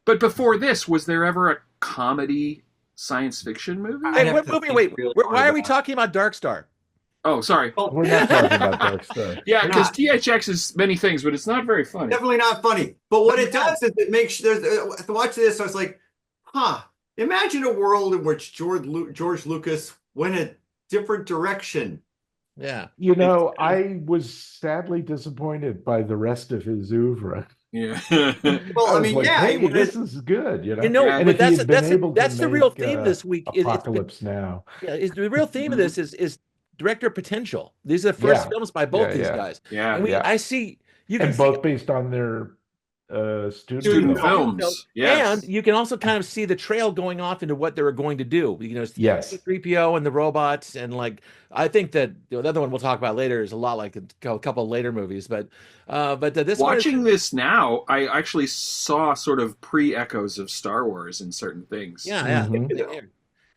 But before this, was there ever a comedy science fiction movie? I Hey, have what to movie? think Wait, really hard why are we about it. talking about Dark Star? Oh, sorry. Well, We're not talking about Dark Star. Yeah, we're because not. THX is many things, but it's not very funny. Definitely not funny. But what it does is it makes there's to watch this. I was like, huh. Imagine a world in which George Lucas went a different direction. Yeah. You know, I was sadly disappointed by the rest of his ouvre. Yeah. Well, I I was mean, like, yeah, hey, this is good, You know, Yeah. And but if he had been able to that's the real make theme this week. It's been, Apocalypse Now, yeah, is the real theme of Mhm. this is director potential. These are the first yeah, films by both yeah, these yeah, guys, Yeah. and yeah, I see you can and see both based on their student Student Student films. film. films. and Yes. you can also kind of see the trail going off into what they were going to do. You know, Yes. 3PO and the robots, and like I think that the other one we'll talk about later is a lot like a couple of later movies, but this one is Watching this now, I actually saw sort of pre-echoes of Star Wars in certain things. yeah. Hmm.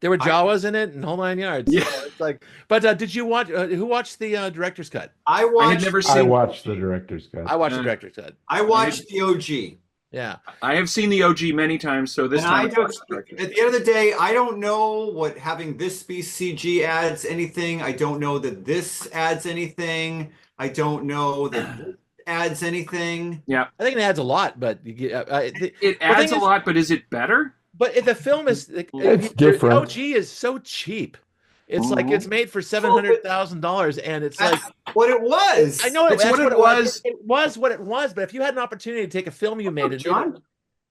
There were I Jawas in it and whole nine yards. Yeah. So it's like, but did you watch? Who watched the director's cut? I I had watched never I seen. watched the director's cut. I watched the Uh, director's cut. I watched the OG. Yeah. I have seen the OG many times, so this And time I I watched just, the at director's the end of the day, I don't know what having this be CG adds anything. I don't know that this adds anything. I don't know that cut. this adds anything. Yeah, I think it adds a lot, but it the adds thing a is, lot, but is it better? but if the film is It's the different. OG is so cheap. It's like Mhm. it's made for Well, but $700,000, and it's like that's what it was. I know It's that's what it it was. was. It was what it was. But if you had an opportunity to take a film you made and John.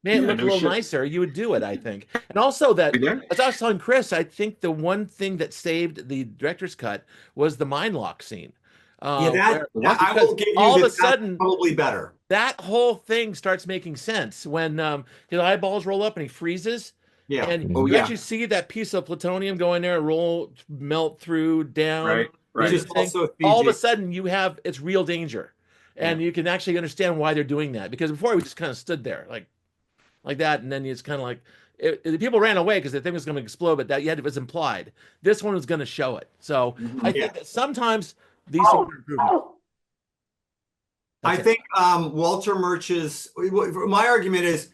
made it Yeah, look a no little shit. nicer, you would do it. I think, and also that. Are you there? As I was telling Chris, I think the one thing that saved the director's cut was the mind lock scene. Yeah, I Because will give you all of a that's sudden probably better. that whole thing starts making sense when his eyeballs roll up and he freezes, Yeah. and Oh you yeah, actually see that piece of plutonium go in there, roll, melt through, down. right, Which right. is also All of a CG. sudden, you have it's real danger, and you can actually understand why they're doing that. Because before we just kind of stood there like that, and then it's kind of like people ran away because the thing was going to explode, but that yet it was implied. This one was going to show it. So I Mhm. think that sometimes these things are improvements. I That's it. think Walter Murch's my argument is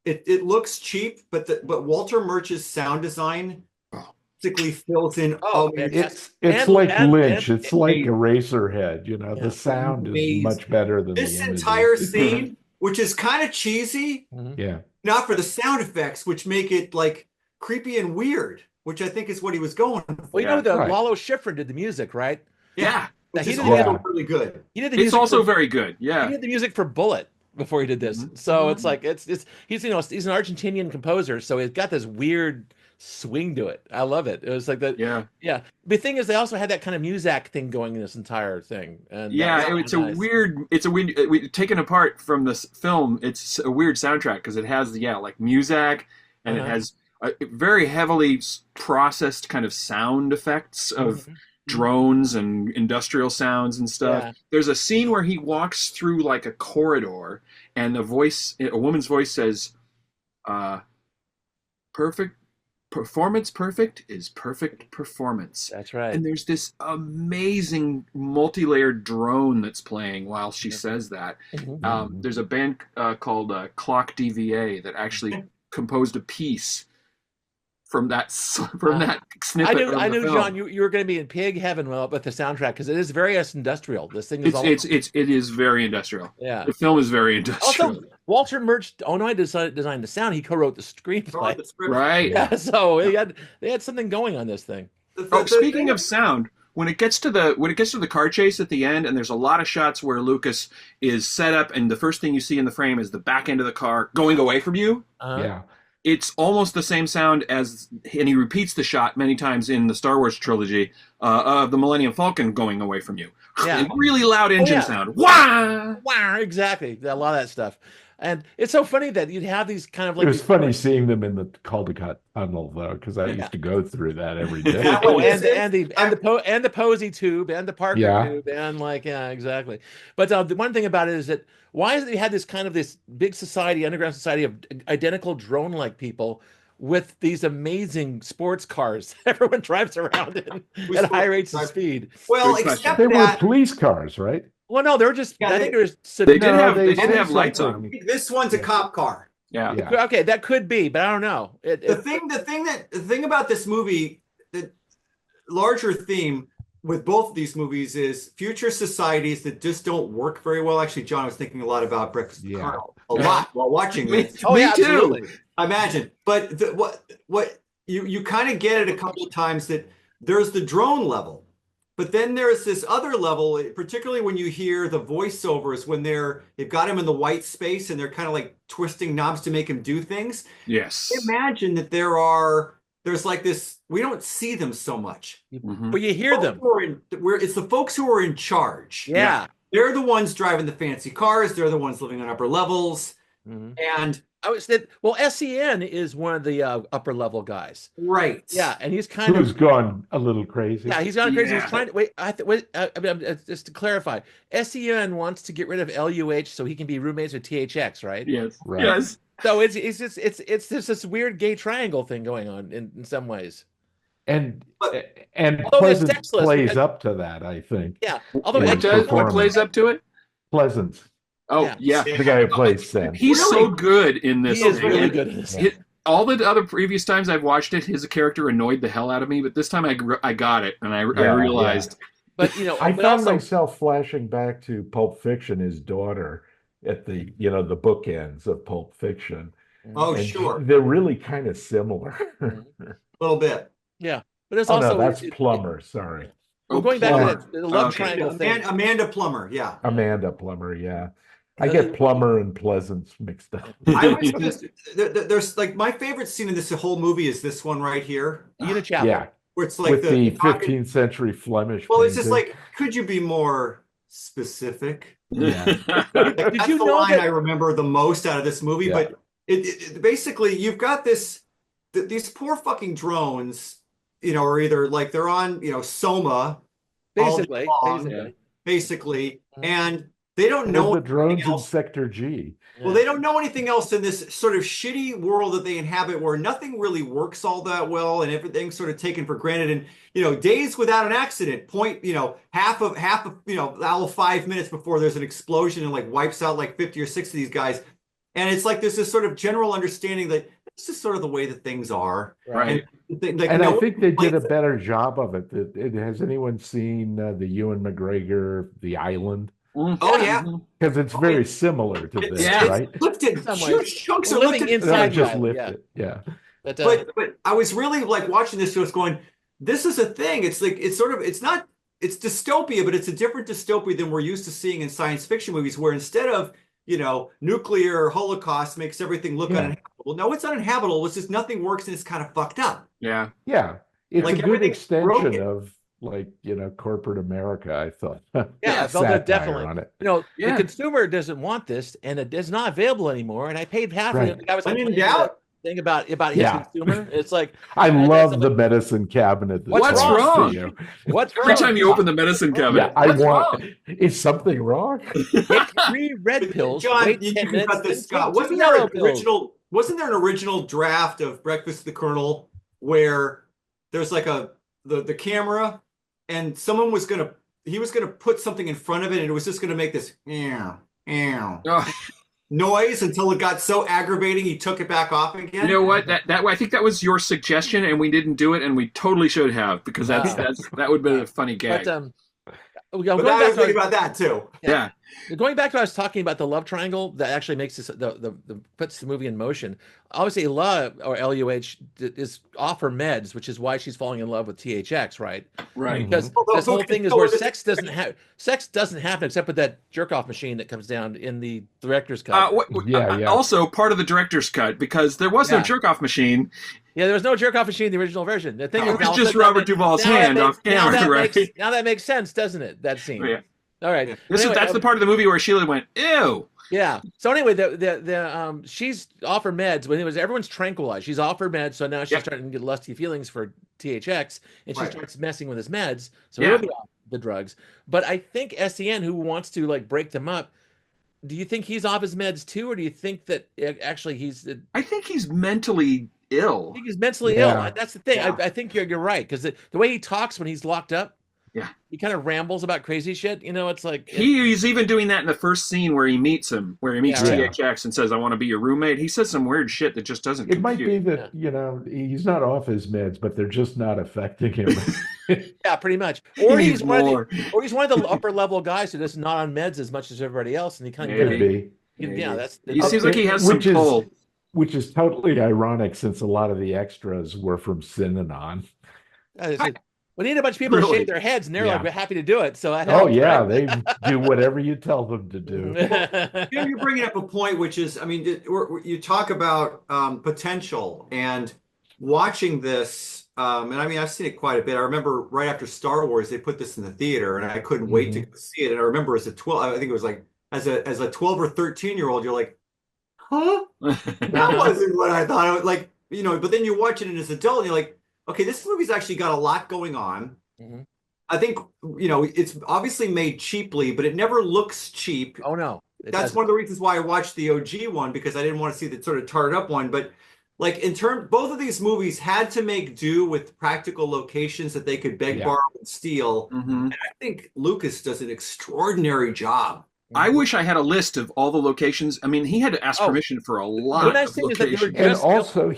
it looks cheap, but Walter Murch's sound design Oh. basically fills in. Oh, I mean, fantastic. It's And- like and- Lynch. and- It's like amazing. Eraserhead. You know, Yeah. the sound is Amazing. much better than this the images. entire scene, which is kind of cheesy, Mhm. Yeah. not for the sound effects, which make it like creepy and weird, which I think is what he was going for. Well, you know, Yeah. Right. Lalo Schifrin did the music, right? Yeah, Which he is did- also Yeah. really good. He did the it's music also for, very good. he Yeah, did the music for Bullet before he did this. Mhm. So it's like it's he's he's an Argentinian composer, so he's got this weird swing to it. I love it. It was like that. yeah, Yeah. The thing is, they also had that kind of Muzak thing going in this entire thing, and that yeah. was It's kinda a nice. weird. It's a weird. Taken apart from this film, it's a weird soundtrack because it has like music, and it Uh-huh. has very heavily processed kind of sound effects of Mhm. drones and industrial sounds and stuff. Yeah. There's a scene where he walks through like a corridor, and a woman's voice says, "Perfect performance, perfect is perfect performance." That's right. And there's this amazing multi-layered drone that's playing while she says that. Mhm. There's a band called Clock DVA that actually composed a piece from that snippet of I the knew, film. John, you were going to be in pig heaven with the soundtrack because it is very industrial. This thing is all It is very industrial. yeah. The film is very industrial. Also, Walter Murch, oh no, I designed the sound. He co-wrote the screenplay. The script. Right. Yeah, so they had something going on this thing. Oh, speaking thing- of sound, when it gets to the car chase at the end, and there's a lot of shots where Lucas is set up, and the first thing you see in the frame is the back end of the car going away from you. Yeah. It's almost the same sound as, and he repeats the shot many times in the Star Wars trilogy of the Millennium Falcon going away from you. Yeah. And really loud engine yeah. sound. Wah! Wow, exactly. A lot of that stuff. And it's so funny that you'd have these kind of like It was these- funny seeing them in the Caldecott tunnel though, because I Yeah. used to go through that every day. Yeah. Oh, Yes, and the Posey tube and the Parker Yeah. tube and exactly. But the one thing about it is that why is it you had this kind of this big society, underground society of identical drone-like people with these amazing sports cars everyone drives around in We at spoke- high rates of speed. Well, Good question. except They were that police cars, right? Well, no, they were just Yeah, I think they were They did No, have they they did said have lights on. something. this one's a cop car. Yeah. Yeah. Okay, that could be, but I don't know. The thing about this movie, the larger theme with both of these movies is future societies that just don't work very well. Actually, John, I was thinking a lot about Breakfast with the Yeah. Colonel a lot while watching Me, this. Oh, me yeah, too. absolutely. I imagine, but what you kind of get it a couple of times that there's the drone level, but then there's this other level, particularly when you hear the voiceovers when they've got him in the white space and they're kind of like twisting knobs to make him do things. Yes. Imagine that there's like this, we don't see them so much. Mhm. But you hear them. It's the folks who are in charge. Yeah. They're the ones driving the fancy cars. They're the ones living on upper levels. Mhm. And I would say, well, SEN is one of the upper level guys. right. Yeah, and he's kind Who's of gone a little crazy. yeah, he's gone crazy. Yeah. He's trying to wait. I mean, just to clarify, SEN wants to get rid of LUH so he can be roommates with THX, right? Yes. Right. Yes. So it's just there's this weird gay triangle thing going on in some ways. And But- Although it's Pleasance sexless, plays because- up to that, I think. Yeah. Although Yeah, What does? What plays up to it? Pleasance, Oh, Yeah. yeah. the guy who plays Sen. He's Really? so good in this. he is thing. really good at this. Yeah. All the other previous times I've watched it, his character annoyed the hell out of me, but this time I got it, and I Yeah, realized. But I but found also, myself flashing back to Pulp Fiction, his daughter, at the the bookends of Pulp Fiction. Oh, And sure. they're really kind of similar. A little bit. yeah. But it's Oh also no, that's Plummer. Sorry, we're going back Plummer. to the love Okay. triangle thing. Amanda Plummer. Yeah. Amanda Plummer. Yeah, I get Plummer and Pleasance mixed up. I was just, there's like my favorite scene in this whole movie is this one right here, Unit Chapel. Yeah, where it's like with the talking- 15th century Flemish. Well, it's just painting. like, could you be more specific? Yeah. That's you the know line that- I remember the most out of this movie. Yeah. But it basically you've got these poor fucking drones, are either like they're on, Soma, all day Basically, long, basically, Mhm. and they don't Well, know the drones anything in else. Sector G. Well, they don't know anything else in this sort of shitty world that they inhabit where nothing really works all that well and everything's sort of taken for granted. And, days without an accident, half of, all 5 minutes before there's an explosion and like wipes out like 50 or 60 of these guys. And it's like there's this sort of general understanding that this is sort of the way that things are. Right. And I think they did a better job of it. Has anyone seen the Ewan McGregor, The Island? Oh, yeah. Because it's very similar to this, Yeah. right? Lifted, In some huge ways. chunks We're are living lifted. inside I just the lift island, it. Yeah. But, But I was really like watching this, I was going, this is a thing. It's like, it's dystopia, but it's a different dystopia than we're used to seeing in science fiction movies, where instead of, nuclear holocaust makes everything look Yeah. uninhabitable. No, it's uninhabitable. It's just nothing works and it's kind of fucked up. Yeah. Yeah. It's Like a good everything's extension broken. of corporate America, I thought. Yeah, I felt Satire that definitely. on it. Yeah. The consumer doesn't want this, and it is not available anymore. And I paid half of Right. it. The guy was When in complaining doubt. thing about his Yeah. consumer. It's like, I that's love like- the medicine cabinet. that What's talks to wrong? you. what's Every wrong? time you open the medicine cabinet, Yeah, I what's want. wrong? Is something wrong? Take 3 red pills. John, wait you 10 can minutes, cut this, then Scott. take 2 yellow pills. Wasn't there an original draft of Breakfast with the Colonel where there's like the camera and he was gonna put something in front of it and it was just gonna make this Oh, noise until it got so aggravating he took it back off again. you know what? That I think that was your suggestion, and we didn't do it, and we totally should have, because that would have been a funny gag. But But going now I was back to thinking about that too. yeah. Going back to what I was talking about, the love triangle that actually makes this the puts the movie in motion. Obviously, love or LUH is off her meds, which is why she's falling in love with THX, right? Right. Because Although, this whole okay, thing is so where this- sex doesn't happen except with that jerk off machine that comes down in the director's cut. Yeah. Also, part of the director's cut, because there was no Yeah. jerk off machine. Yeah, there was no jerk off machine in the original version. The thing It is, was now just that Robert makes- Duvall's now that hand makes- off camera, right? Now that makes sense, doesn't it? That scene. Yeah. All right. Yeah. But anyway, That's the part of the movie where Sheila went, ew. Yeah. So anyway, she's off her meds when everyone's tranquilized. She's off her meds, so now she's Yep. starting to get lusty feelings for THX, and she Right. starts messing with his meds. So Yeah. he'll be off the drugs. But I think SEN, who wants to like break them up, do you think he's off his meds too, or do you think that actually he's? I think he's mentally ill. I think he's mentally Yeah. ill. That's the thing. Yeah. I think you're right because the way he talks when he's locked up, Yeah. he kind of rambles about crazy shit. You know, it's like He's even doing that in the first scene where he meets him, where he meets Yeah, right. THX and says, "I want to be your roommate." He says some weird shit that just doesn't It might be compute. that, he's not off his meds, but they're just not affecting him. yeah, pretty much. He Or needs he's one of more. the, or he's one of the upper level guys who just not on meds as much as everybody else, and he kind of Could Maybe. be. yeah, Maybe. that's He seems like he has some Which is pull. which is totally ironic since a lot of the extras were from Synanon. we need a bunch of people to Really? shave their heads, and they're Yeah. like happy to do it. So that Oh helps, yeah, right? they do whatever you tell them to do. You're bringing up a point, which is, I mean, you talk about potential and watching this. And I mean, I've seen it quite a bit. I remember right after Star Wars, they put this in the theater, and I couldn't wait to go see it. And I remember as a 12, I think it was like as a 12 or 13-year-old, you're like, huh? That wasn't what I thought. I was like, but then you watch it as an adult, and you're like, okay, this movie's actually got a lot going on. Mhm. I think, it's obviously made cheaply, but it never looks cheap. Oh no, That's one of the reasons why I watched the OG one, because I didn't want to see the sort of tarred up one. But like both of these movies had to make do with practical locations that they could beg, borrow, and steal. Mhm. And I think Lucas does an extraordinary job. I wish I had a list of all the locations. I mean, he had to ask permission for a lot nice of thing is that they were locations. And Just- also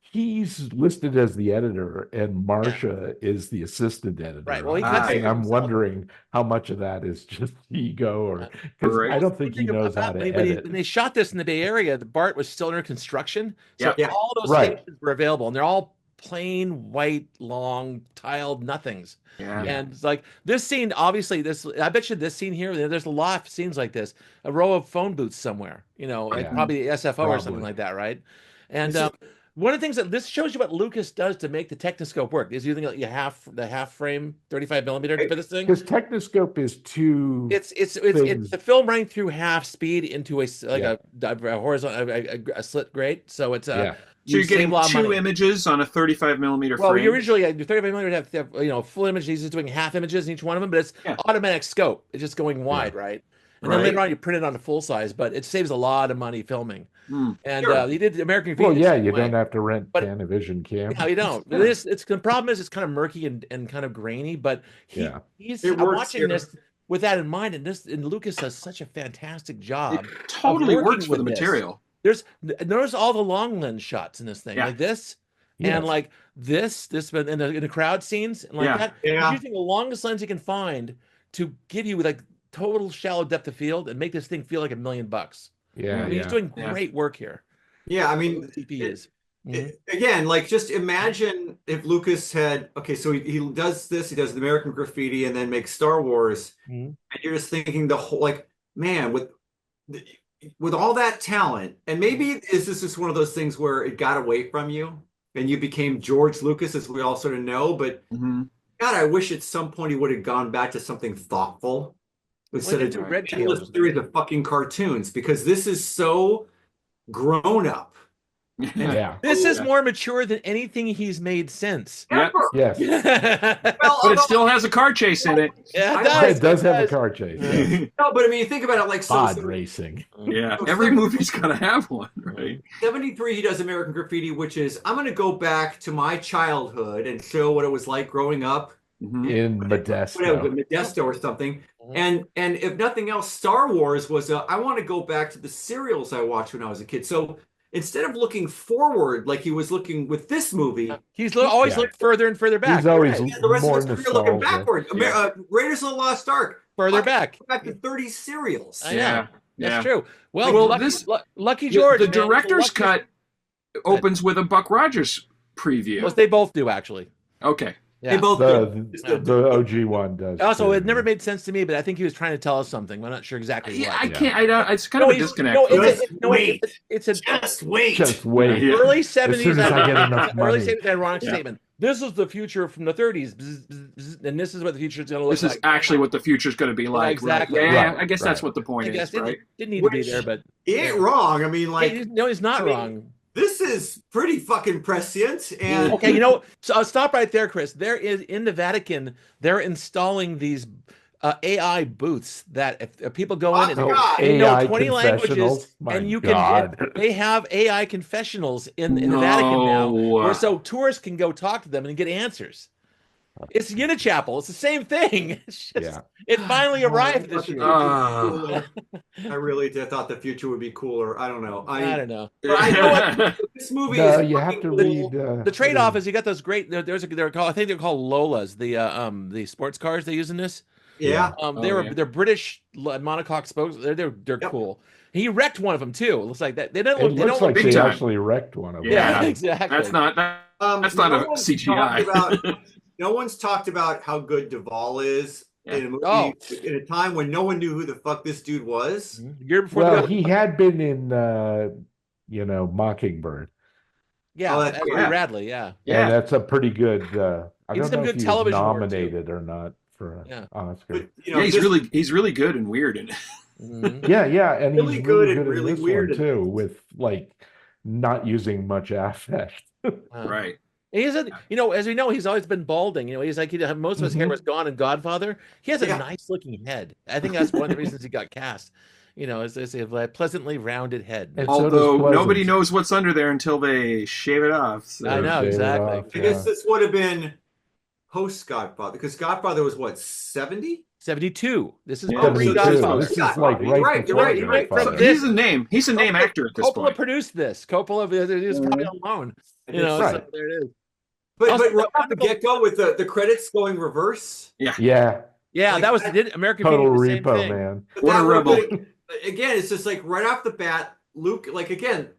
he's listed as the editor and Marcia is the assistant editor. Right, well, he cuts it and I'm himself. wondering how much of that is just ego or because Right. I don't think he knows how to edit. When they shot this in the Bay Area, the BART was still under construction, so Yeah. all those Right. stations were available, and they're all plain white, long tiled nothings. Yeah. And it's like this scene, obviously, I bet you this scene here, there's a lot of scenes like this, a row of phone booths somewhere, like Yeah. probably the SFO or something Probably. like that, right? And This is- one of the things that this shows you what Lucas does to make the Technoscope work is using the half frame 35 millimeter for this thing. Because Technoscope is too It's things. the film running through half speed into a Yeah. a horizontal a slit grate, so it's yeah. So you're save getting a lot of two money. images on a 35 millimeter Well, frame. you originally your 35 millimeter would have full image. He's just doing half images in each one of them, but it's Yeah. automatic scope. It's just going wide, right? And then Right. later on, you print it on a full size, but it saves a lot of money filming. Hmm. And Sure. he did American Well, Graffiti the yeah, same you way. don't have to rent But- Panavision cameras. No, you don't. Yeah. The problem is it's kind of murky and kind of grainy, but Yeah. he's It I'm works watching here. this with that in mind, and Lucas does such a fantastic job. It totally working works for the with this. material. Notice all the long lens shots in this thing, Yeah. like this, Yes. and like this in the crowd scenes, and like Yeah. that. Yeah. He's using the longest lens he can find to give you like total shallow depth of field and make this thing feel like $1 million. Yeah, I mean, he's yeah. doing Yeah. great work here. Yeah, I mean, TP is. Mhm. again, like just imagine if Lucas had, okay, so he does this, he does the American Graffiti and then makes Star Wars. Mhm. And you're just thinking the whole, like, man, with all that talent, and maybe is this just one of those things where it got away from you and you became George Lucas, as we all sort of know, but Mhm. God, I wish at some point he would have gone back to something thoughtful instead he of did doing Red an endless Tails. series of fucking cartoons, because this is so grown up. Yeah. This is Yeah. more mature than anything he's made since. Yeah. Ever. Yes. yeah, Well, But it although- still has a car chase in it. It does have a car chase. Yes. no, but I mean, you think about it, like, Pod racing. Yeah. Every movie's gonna have one, right? 73, he does American Graffiti, which is, I'm going to go back to my childhood and show what it was like growing up, Mhm. In whatever, Modesto. Modesto or something. Mhm. And if nothing else, Star Wars was I want to go back to the serials I watched when I was a kid. So instead of looking forward like he was looking with this movie, He's always Yeah. looked further and further back. He's always Right. the rest more of his career looking nostalgia. backward. Yeah. Raiders of the Lost Ark, further Fuck. back. back to 30 serials. I know. Yeah. Yeah. That's true. Well, Well, lucky, this- Lucky George. The man. director's Lucky- cut opens with a Buck Rogers preview. Well, they both do actually. Okay. They Yeah. both The OG one does. Also, too, it never yeah. made sense to me, but I think he was trying to tell us something. I'm not sure exactly Yeah, what. I Yeah. can't. I don't. It's kind of a he's- disconnect. No, for me. it's a just wait. Just wait. Yeah. early 70s. soon as I get enough early money. 70s ironic Yeah. statement. This is the future from the 30s, bzz, bzz, bzz, and this is what the future is going to look This is like. actually what the future's going to be like. exactly. Right? Yeah, Right, I guess that's right. what the point I guess is, right? didn't need to be Which- there, but He ain't wrong. I mean, like, no, he's not I mean, wrong. this is pretty fucking prescient. And Okay, you know, so I'll stop right there, Chris. There is in the Vatican, they're installing these AI booths that if people go in and Oh, God. they know AI 20 languages, confessionals? My and you God. can. They have AI confessionals in the Vatican now, No. where so tourists can go talk to them and get answers. It's Unichapel. It's the same thing. It's just, Yeah. it finally arrived I this thought the year. future was cooler. I really did thought the future would be cooler. I don't know. I don't know. But I know what this movie No, is you have fucking to cool. read. The trade-off is you got those great. They're called. I think they're called Lolas. The sports cars they use in this. Yeah. They're British monocoque spokes. They're Yep. cool. He wrecked one of them too. It looks like that. They don't It look. They looks don't like look big they time. actually wrecked one of them. Yeah, Yeah. exactly. That's not that's not a one's CGI. talked about- no one's talked about how good Duvall is in a movie Oh. in a time when no one knew who the fuck this dude was. Year before Well, the he had been in, Mockingbird, yeah, Oh, that's Edward yeah. Radley, yeah. Yeah. and that's a pretty good. I He did don't some know good if he was television work, too. nominated or not for an Yeah. Oscar. But Yeah, he's really good and weird in it. Mhm. Yeah, and Really he's good really and good in really this weird one in too, with like not using much affect. Right. He isn't, as we know, he's always been balding. He's like most of his hair was gone in Godfather. He has a Yeah. nice looking head. I think that's one of the reasons he got cast. Is a pleasantly rounded head. And so does Although Pleasance. nobody knows what's under there until they shave it off. So. I know, Shave it exactly. off, I guess yeah. this would have been post Godfather because Godfather was what 70? 72. This is Yeah, pre 72. Godfather. This is Yeah, like you're right right, before you're right. Godfather. From He's a name. He's a name actor at this Coppola point. produced this. Coppola is probably alone. Right. So there it is. But Also, right off the wonderful- get-go with the credits going reverse. Yeah, Yeah, Like that was that- American Total Beauty, the same Repo, thing. man. But What a that rebel. would- Again, it's just like right off the bat, Luke, like again,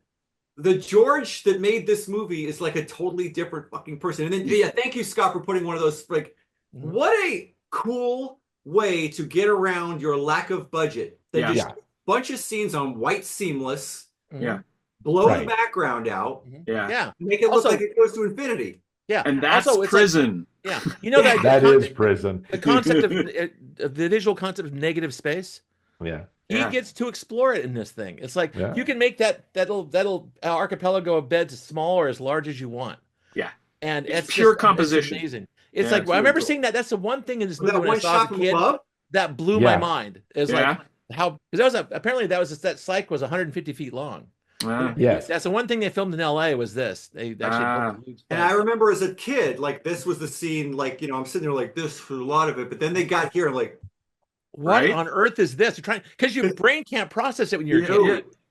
the George that made this movie is like a totally different fucking person. And then yeah, thank you, Scott, for putting one of those like what a cool way to get around your lack of budget. They Yeah. just bunch of scenes on white seamless, Mhm. Yeah. blow Right. the background out, Yeah. Yeah. make it look Also- like it goes to infinity. Yeah. And that's Also, it's prison. Yeah. You know that That is prison. the concept of the visual concept of negative space. Yeah. He Yeah. gets to explore it in this thing. It's like Yeah. you can make that little archipelago of beds as small or as large as you want. Yeah. And It's it's pure just, composition. It's amazing. It's Yeah, like it's I really remember cool. seeing that. That's the one thing in this movie That when one I saw shot as a from kid above. that blew my Yeah. mind. Is Yeah. like how because apparently that psych was 150 feet long. Yes. That's the one thing they filmed in L.A. was this. They actually filmed a huge And fight. I remember as a kid, like this was the scene, like, I'm sitting there like this for a lot of it, but then they got here, like, What Right? on earth is this? You're trying because your brain can't process it when you're a kid.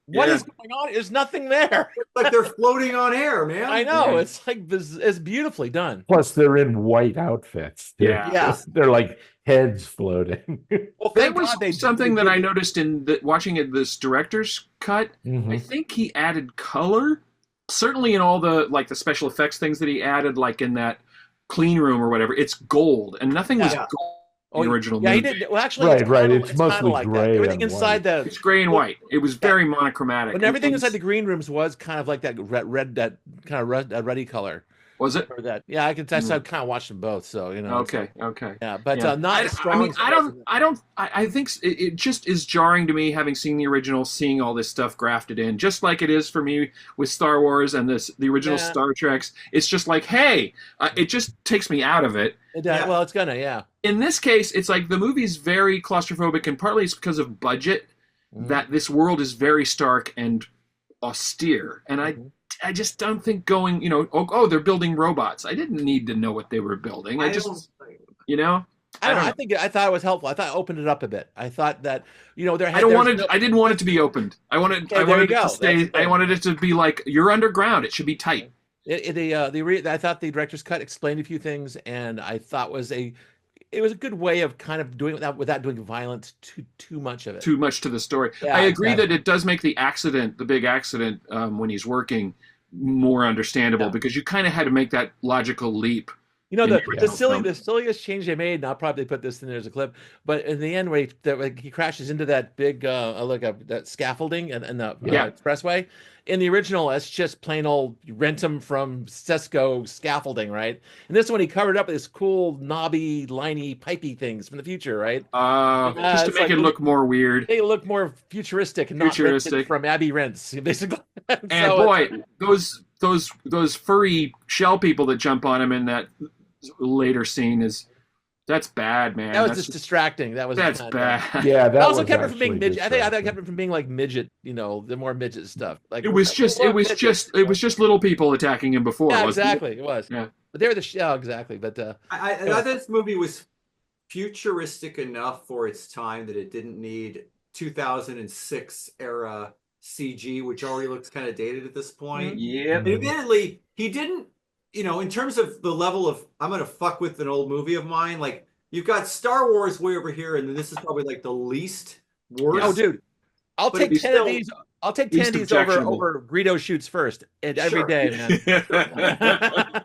Yeah. What Yeah. is going on? There's nothing there. it's like they're floating on air, man. I know. Yeah. It's like it's beautifully done. Plus, they're in white outfits. Yeah. Yeah. They're like heads floating. Well, That thank was God they something they that I did- noticed in watching this director's cut. I Mhm. think he added color. Certainly in all the special effects things that he added, like in that clean room or whatever, it's gold, and nothing was Yeah. gold in the original Yeah, he movie. did. Well, actually, Right, right. kinda- It's kinda mostly like that. gray Everything and inside the It's gray and white. It was very monochromatic. But everything And- inside the green rooms was kind of like that red that kind of ruddy color. was it? Or that, yeah, I kind of watched them both, so it's Okay, okay. yeah, but Yeah. not as strong. I think it just is jarring to me having seen the original, seeing all this stuff grafted in, just like it is for me with Star Wars and the original Yeah. Star Treks. It's just like, hey, it just takes me out of it. Yeah. Well, it's gonna, yeah. In this case, it's like the movie's very claustrophobic, and partly it's because of budget Mhm. that this world is very stark and austere. And Mhm. I just don't think going, oh, they're building robots. I didn't need to know what they were building. I just, you know. I thought it was helpful. I thought it opened it up a bit. I thought that there. I didn't want it to be opened. I wanted Okay, there you it go. to stay. That's the I thing. wanted it to be like you're underground. It should be tight. I thought the director's cut explained a few things, and I thought it was a good way of kind of doing it without doing violence too much of it. Too much to the story. Yeah, I agree exactly. that it does make the big accident when he's working, more understandable, Yeah. because you kind of had to make that logical leap. You know, in the the original film. the silliest change they made, and I'll probably put this in there as a clip, but in the end where he crashes into that big that scaffolding and the Yeah. expressway. In the original, it's just plain old Rentham from Cisco scaffolding, right? And this one he covered up with this cool knobby, liney, pipey things from the future, right? Just to it's make like- it look more weird. They look more futuristic and not Futuristic. rented from Abbey Rents, basically. And So boy, it's- those furry shell people that jump on him in that later scene is That's bad, man. That was That's just distracting. That was that's bad. bad. Yeah, It that also was kept it from being actually midget. I think it kept distracting. it from being like midget, the more midget stuff. Like It was just we love midgets, it was just little people attacking him before, yeah, wasn't exactly. It was. it? But they were yeah, exactly. But I anyway, thought this movie was futuristic enough for its time that it didn't need 2006 era CG, which already looks kind of dated at this point. Yep. And admittedly, he didn't, in terms of the level of I'm gonna fuck with an old movie of mine, like you've got Star Wars way over here, and this is probably like the least worst. oh, dude, I'll But take it's 10 of still these. I'll take 10 least of these objectionable. over Greedo shoots first and every Sure. day, man.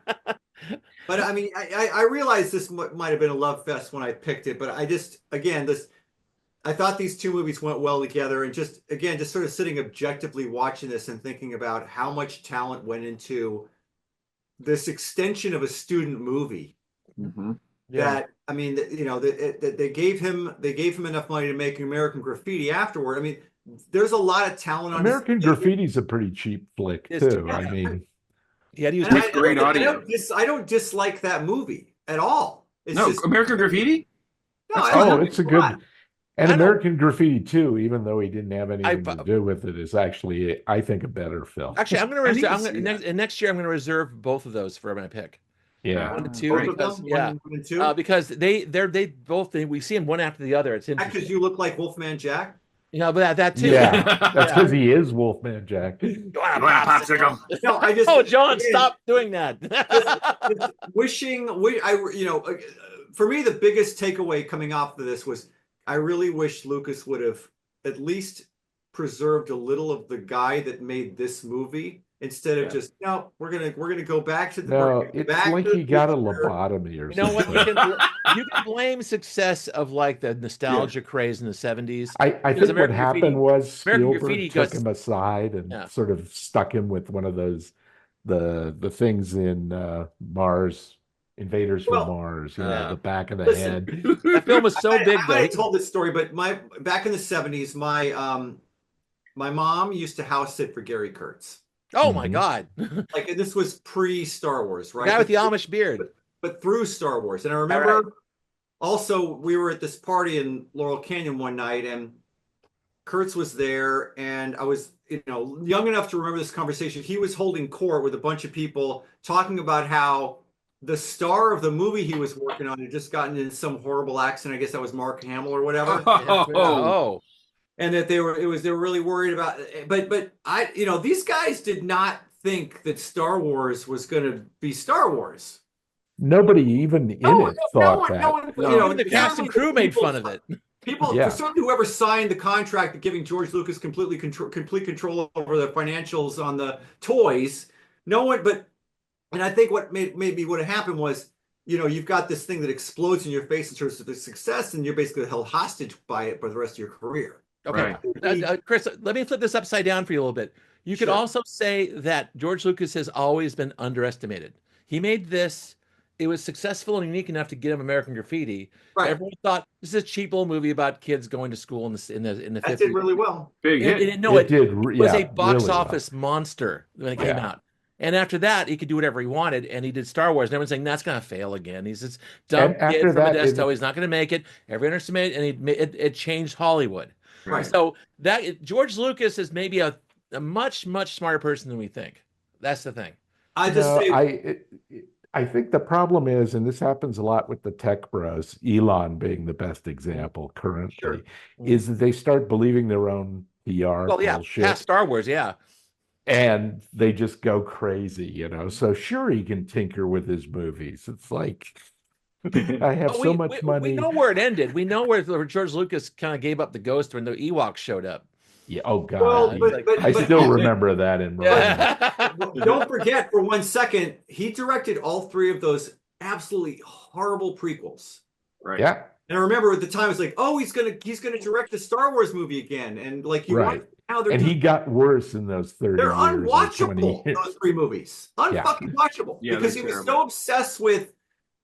But I mean, I realize this might have been a love fest when I picked it, but I just, again, I thought these two movies went well together, and just sort of sitting objectively watching this and thinking about how much talent went into this extension of a student movie. Mm-hmm. Yeah. That I mean, that they gave him enough money to make American Graffiti afterward. I mean, there's a lot of talent on American this. Graffiti's a pretty cheap flick It's too. cheap. I mean, He had to use And With great audio. I don't dislike that movie at all. It's No, just American Graffiti? no, That's I oh, don't it's a think good. lot. And I don't- American Graffiti 2, even though he didn't have anything I- to do with it, is actually, I think, a better film. Actually, I'm I need gonna to see that. next year I'm gonna reserve both of those for my pick. Yeah. 1 and 2 Both of because them, yeah, 1 and 2. because they both we see them one after the other. It's interesting. Because you look like Wolfman Jack. But that too. Yeah, that's Yeah. because he is Wolfman Jack. Go on, popsicle. No, I just Oh, John, again, stop doing that. just wishing for me the biggest takeaway coming off of this was I really wish Lucas would have at least preserved a little of the guy that made this movie instead of Yeah. just no, we're gonna go back to the No, back it's to like the he got a future. lobotomy or You know what? something. You can blame success of like the nostalgia craze in the 70s. I Because think what American Graffiti- happened was American Spielberg Graffiti took goes- him aside and Yeah. sort of stuck him with one of those the things in Mars, Invaders Well, from Mars, yeah. the back of the Listen, head. That film was so big I though. might have told this story, but back in the 70s, my mom used to house sit for Gary Kurtz. Oh my Mhm. God. Like this was pre-Star Wars, The right? guy with the Amish beard. But through Star Wars. And I remember also we were at this party in Laurel Canyon one night and Kurtz was there and I was, young enough to remember this conversation. He was holding court with a bunch of people talking about how the star of the movie he was working on had just gotten in some horrible accident. I guess that was Mark Hamill or whatever. Oh. And that they were really worried about but I these guys did not think that Star Wars was going to be Star Wars. Nobody even in it thought that. Even the cast and crew made fun of it. People, Yeah. certainly whoever signed the contract giving George Lucas complete control over the financials on the toys, no one. And I think what maybe what happened was, you've got this thing that explodes in your face in terms of the success, and you're basically held hostage by it for the rest of your career. Okay. Right. Chris, let me flip this upside down for you a little bit. You could Sure. also say that George Lucas has always been underestimated. He made this. It was successful and unique enough to get him American Graffiti. Right. Everyone thought this is a cheap old movie about kids going to school in the 50s. That did really well. Big hit. It was a box really well. office monster when it came Yeah. out. And after that, he could do whatever he wanted, and he did Star Wars. And everyone's saying that's going to fail again. He's this dumb And kid after from that, Modesto. He's not going to make it. Everyone underestimated, and it changed Hollywood. Right. So George Lucas is maybe a much smarter person than we think. That's the thing. I just No, say I think the problem is, and this happens a lot with the tech bros, Elon being the best example currently, Sure. is that they start believing their own PR Well, yeah, bullshit. past Star Wars, yeah. And they just go crazy, So sure, he can tinker with his movies. It's like, I have But so much money. We know where it ended. We know where George Lucas kind of gave up the ghost when the Ewoks showed up. Yeah, oh God. well, I still remember that in mind. Yeah. don't forget for 1 second, he directed all 3 of those absolutely horrible prequels. Right. Yeah. And I remember at the time, it was like, oh, he's gonna direct the Star Wars movie again, and like you Right. watch how they're And he got worse in those 30 they're years or 20 unwatchable. years. Those 3 movies, Yeah. unfucking watchable, Yeah, because they're he was terrible. so obsessed with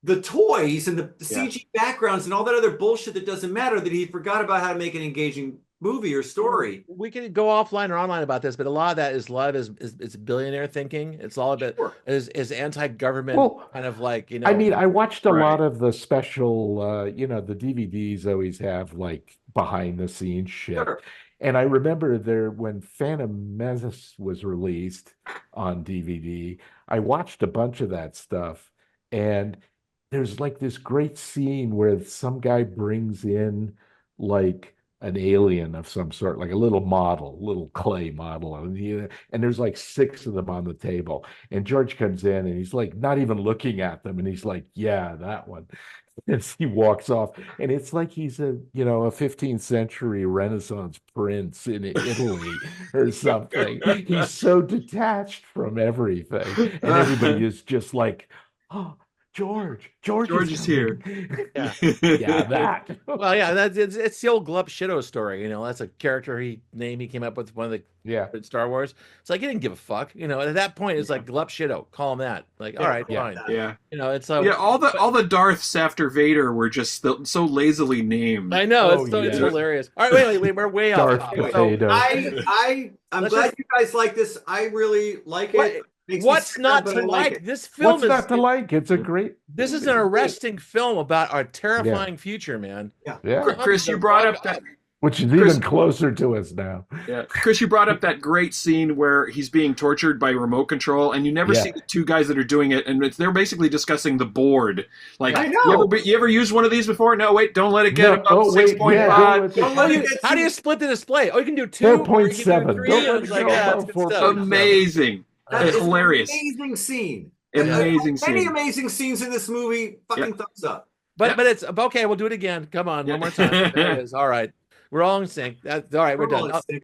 the toys and the Yeah. CG backgrounds and all that other bullshit that doesn't matter that he forgot about how to make an engaging movie or story. We can go offline or online about this, but a lot of that is it's billionaire thinking. It's all a bit Sure. is anti-government Well, kind of like, you I know. mean, I watched a Right. lot of the special, the DVDs always have like behind the scenes shit. Sure. And I remember there when Phantom Menace was released on DVD, I watched a bunch of that stuff. And there's like this great scene where some guy brings in like an alien of some sort, like a little model, little clay model. And there's like 6 of them on the table. And George comes in and he's like not even looking at them. And he's like, yeah, that one. As he walks off. And it's like he's a 15th century Renaissance prince in Italy or something. He's so detached from everything. And everybody is just like, oh, George George is here. Yeah. Yeah, that. Well, yeah, it's the old Glup Shido story. You know, that's a character he came up with one of the Yeah. Star Wars. It's like he didn't give a fuck. You know, at that point, it's like Glup Shido. Call him that. Like, all right, fine. Yeah. You know, it's Yeah, all the Darths after Vader were just so lazily named. I know Oh, it's yeah. hilarious. All right, wait, we're way off Darth topic. Potato. I'm Let's glad just- you guys like this. I really like What- it. Makes me What's sad, not but to I like? it. This film What's is not to like? It's a great. This is an arresting film about our terrifying future, man. Yeah. Chris, you brought up that. Which is Chris- even closer to us now. Yeah, Chris, you brought up that great scene where he's being tortured by remote control, and you never Yeah. see the 2 guys that are doing it, and they're basically discussing the board. Like, I know. You ever used one of these before? No, wait, don't let it get No, above oh, wait, 6.5. yeah, Don't let it get How do you split the display? Oh, you can do 2. or you can do 4.7. 3. Don't let It's it like, go yeah, above it's good stuff. 4.7. Amazing. That It's is hilarious. An amazing scene. Amazing Any scene. amazing scenes in this movie, fucking Yeah. thumbs up. But it's okay. We'll do it again. Come on, Yeah. one more time. There it is. All right, we're all in sync. All right, we're We're all done. in sync.